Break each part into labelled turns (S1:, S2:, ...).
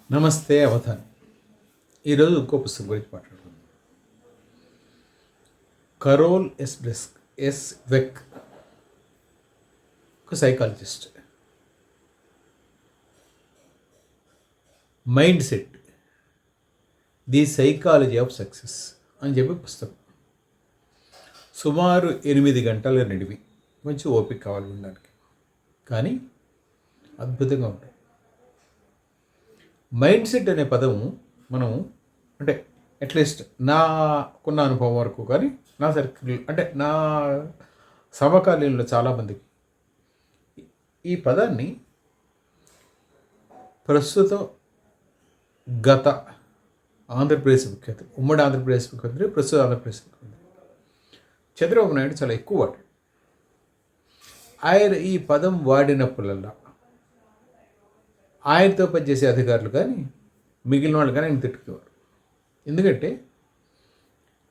S1: నమస్తే అవధాన్. ఈరోజు ఇంకో పుస్తకం గురించి మాట్లాడుకుందాం. కరోల్ ఎస్ వెక్, ఒక psychologist. Mind set, the psychology of success అని చెప్పి పుస్తకం. సుమారు 8 గంటల నడివి, కొంచెం ఓపిక కావాలి ఉండడానికి, కానీ అద్భుతంగా ఉంటుంది. మైండ్ సెట్ అనే పదము మనం అంటే అట్లీస్ట్ నాకున్న అనుభవం వరకు, కానీ నా సర్కిల్ అంటే నా సమకాలీనంలో చాలామందికి ఈ పదాన్ని ప్రస్తుతం గత ఆంధ్రప్రదేశ్ ముఖ్యమంత్రి, ఉమ్మడి ఆంధ్రప్రదేశ్ ముఖ్యమంత్రి, ప్రస్తుత ఆంధ్రప్రదేశ్ ముఖ్యమంత్రి చంద్రబాబు నాయుడు చాలా ఎక్కువ వాడాడు. ఆయన ఈ పదం వాడినప్పుడల్లా ఆయనతో పనిచేసే అధికారులు కానీ మిగిలిన వాళ్ళు కానీ ఆయన తిట్టుకునేవారు. ఎందుకంటే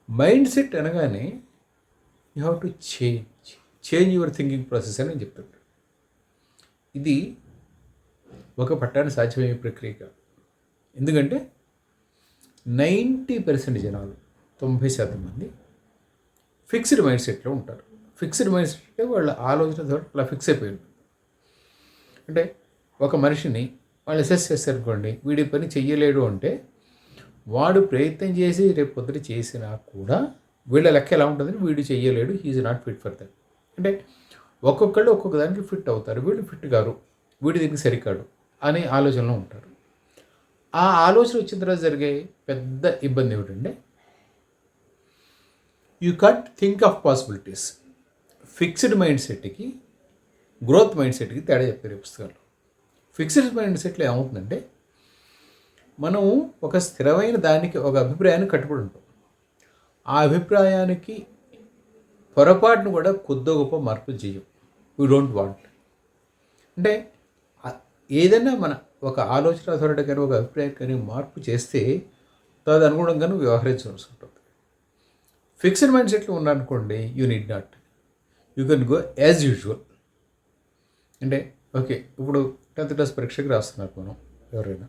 S1: మైండ్ సెట్ అనగానే you have to change your thinking process అని చెప్తుంటాడు. ఇది ఒక పట్టాన్ని సాధ్యమయ్యే ప్రక్రియ కాదు. ఎందుకంటే 90% జనాలు, 90% మంది ఫిక్స్డ్ మైండ్ సెట్లో ఉంటారు. ఫిక్స్డ్ మైండ్ సెట్ వాళ్ళ ఆలోచన ద్వారా అలా ఫిక్స్ అయిపోయింది. అంటే ఒక మనిషిని వాళ్ళు అసెస్ చేస్తారనుకోండి, వీడి పని చెయ్యలేడు అంటే వాడు ప్రయత్నం చేసి రేపు పొద్దుట చేసినా కూడా వీళ్ళ లెక్క ఎలా ఉంటుందని, వీడు చెయ్యలేడు, he's not fit for that. అంటే ఒక్కొక్కళ్ళు ఒక్కొక్క దానికి ఫిట్ అవుతారు, వీడు ఫిట్ గారు, వీడి దీనికి సరికాడు అనే ఆలోచనలో ఉంటారు. ఆ ఆలోచన వచ్చిన తర్వాత జరిగే పెద్ద ఇబ్బంది ఏమిటంటే, you can't think of possibilities. Fixed mind సెట్కి గ్రోత్ మైండ్ సెట్కి తేడా చెప్తారు ఈ పుస్తకాలు. ఫిక్స్డ్ మైండ్ సెట్లో ఏమవుతుందంటే, మనం ఒక స్థిరమైన దానికి, ఒక అభిప్రాయాన్ని కట్టుబడి ఉంటాం. ఆ అభిప్రాయానికి పొరపాటును కూడా కొద్ది గొప్ప మార్పులు చేయం. We don't want. అంటే ఏదైనా మన ఒక ఆలోచన ధోరణి కానీ ఒక అభిప్రాయం కానీ మార్పు చేస్తే తదనుగుణంగాను వ్యవహరించవలసి ఉంటుంది. ఫిక్స్డ్ మైండ్ సెట్లో ఉన్నారనుకోండి, you need not, you can go as usual. అంటే ఓకే, ఇప్పుడు 10th క్లాస్ పరీక్షకి రాస్తున్నారు మనం ఎవరైనా,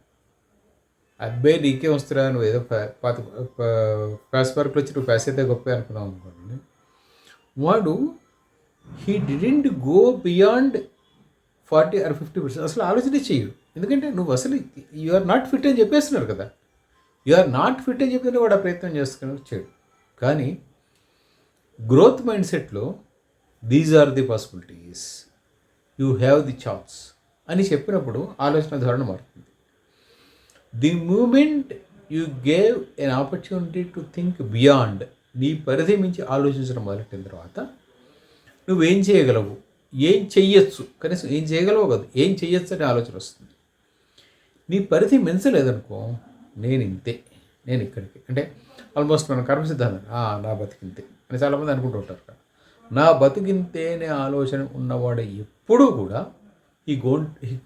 S1: అబ్బాయి నీకే వస్తురా, నువ్వు ఏదో పాస్ మార్కులు వచ్చి నువ్వు పాస్ అయితే గొప్ప అనుకున్నావు అనుకోండి, వాడు he didn't go beyond 40 or 50%. అసలు ఆలోచనే చేయడు. ఎందుకంటే నువ్వు అసలు యు ఆర్ నాట్ ఫిట్ అని చెప్పేస్తున్నారు కదా. యు ఆర్ నాట్ ఫిట్ అని చెప్తే వాడు ఆ ప్రయత్నం చేసుకుని చేయడు. కానీ గ్రోత్ మైండ్ సెట్లో these are the possibilities, you have the chance అని చెప్పినప్పుడు ఆలోచన ధోరణి మారుతుంది. The moment you gave an opportunity to think beyond, నీ పరిధి మించి ఆలోచించడం మొదలెట్టిన తర్వాత నువ్వేం చేయగలవు, ఏం చెయ్యొచ్చు, కనీసం ఏం చేయగలవు కాదు, ఏం చెయ్యొచ్చు అనే ఆలోచన వస్తుంది. నీ పరిధి మించలేదనుకో, నేను ఇంతే, నేను ఇక్కడికి, అంటే ఆల్మోస్ట్ మనం కర్మ సిద్ధాంతం, నా బతికింతే అని చాలామంది అనుకుంటూ ఉంటారు కదా. నా బతికింతే అనే ఆలోచన ఉన్నవాడు ఎప్పుడూ కూడా హీ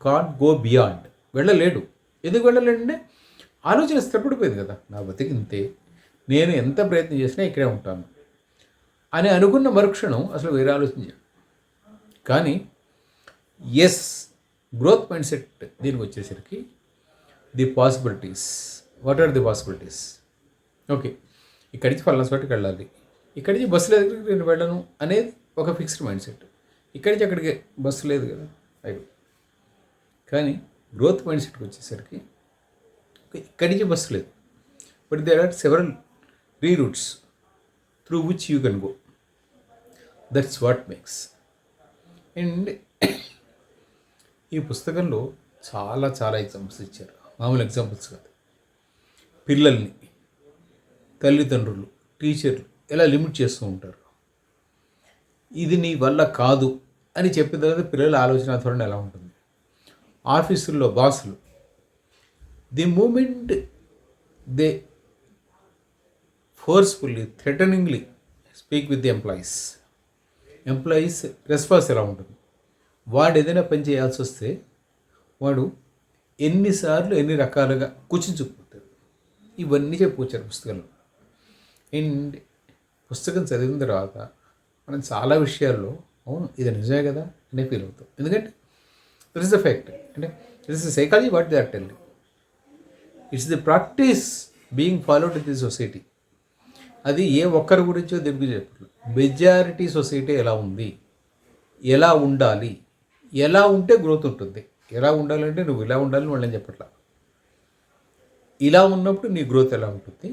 S1: కాంట్ గో బియాండ్, వెళ్ళలేడు. ఎందుకు వెళ్ళలేడంటే ఆలోచన స్థిరపడిపోయింది కదా. నా బతికింతే, నేను ఎంత ప్రయత్నం చేసినా ఇక్కడే ఉంటాను అని అనుకున్న మరుక్షణం అసలు వేరే ఆలోచించాడు. కానీ ఎస్, గ్రోత్ మైండ్ సెట్ దీనికి వచ్చేసరికి the possibilities, what are the possibilities? Okay, ఇక్కడి నుంచి ఫలానా చోటుకి వెళ్ళాలి, ఇక్కడి నుంచి బస్సు లేదు నేను వెళ్ళను అనేది ఒక ఫిక్స్డ్ మైండ్ సెట్. ఇక్కడి నుంచి అక్కడికి బస్సు లేదు కదా అయ్యో. కానీ గ్రోత్ మైండ్ సెట్కి వచ్చేసరికి ఇక్కడి నుంచి బస్సు లేదు, but there are several reroutes through which you can go. That's what makes. And ఈ పుస్తకంలో చాలా చాలా ఎగ్జాంపుల్స్ ఇచ్చారు, మామూలు ఎగ్జాంపుల్స్ కాదు. పిల్లల్ని తల్లిదండ్రులు, టీచర్లు ఎలా లిమిట్ చేస్తూ ఉంటారు. ఇది నీ వల్ల కాదు అని చెప్పిన తర్వాత పిల్లల ఆలోచన ధోరణి ఎలా ఉంటుంది. ఆఫీసుల్లో బాసులు, the moment they forcefully, threateningly speak with the employees response ఎలా ఉంటుంది. వాడు ఏదైనా పని చేయాల్సి వస్తే వాడు ఎన్నిసార్లు ఎన్ని రకాలుగా కూర్చుంచుకుపోతాడు. ఇవన్నీ చెప్పుకొచ్చారు పుస్తకంలో. అండ్ పుస్తకం చదివిన తర్వాత మనం చాలా విషయాల్లో అవును ఇది నిజమే కదా అనే ఫీల్ అవుతాం. ఎందుకంటే దట్ ఇస్ ద ఫ్యాక్ట్. అంటే this is psychology what they are telling. It's the practice being followed in the society. అది ఏ ఒక్కరి గురించో దీనికి చెప్పట్లేదు. మెజారిటీ సొసైటీ ఎలా ఉంది, ఎలా ఉండాలి, ఎలా ఉంటే గ్రోత్ ఉంటుంది. ఎలా ఉండాలంటే నువ్వు ఇలా ఉండాలని వాళ్ళని చెప్పట్లా. ఇలా ఉన్నప్పుడు నీ గ్రోత్ ఎలా ఉంటుంది,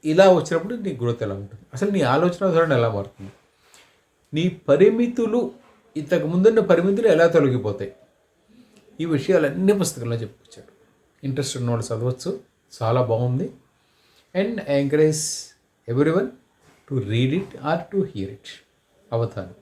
S1: ఇలా వచ్చినప్పుడు నీ గ్రోత్ ఎలా ఉంటుంది, అసలు నీ ఆలోచన ధోరణి ఎలా మారుతుంది, నీ పరిమితులు ఇంతకు ముందున్న పరిమితులు ఎలా తొలగిపోతాయి, ఈ విషయాలన్నీ పుస్తకంలో చెప్పుకొచ్చాడు. ఇంట్రెస్ట్ ఉన్న వాళ్ళు చదవచ్చు, చాలా బాగుంది. And I encourage everyone to read it or to hear it. అవతారం.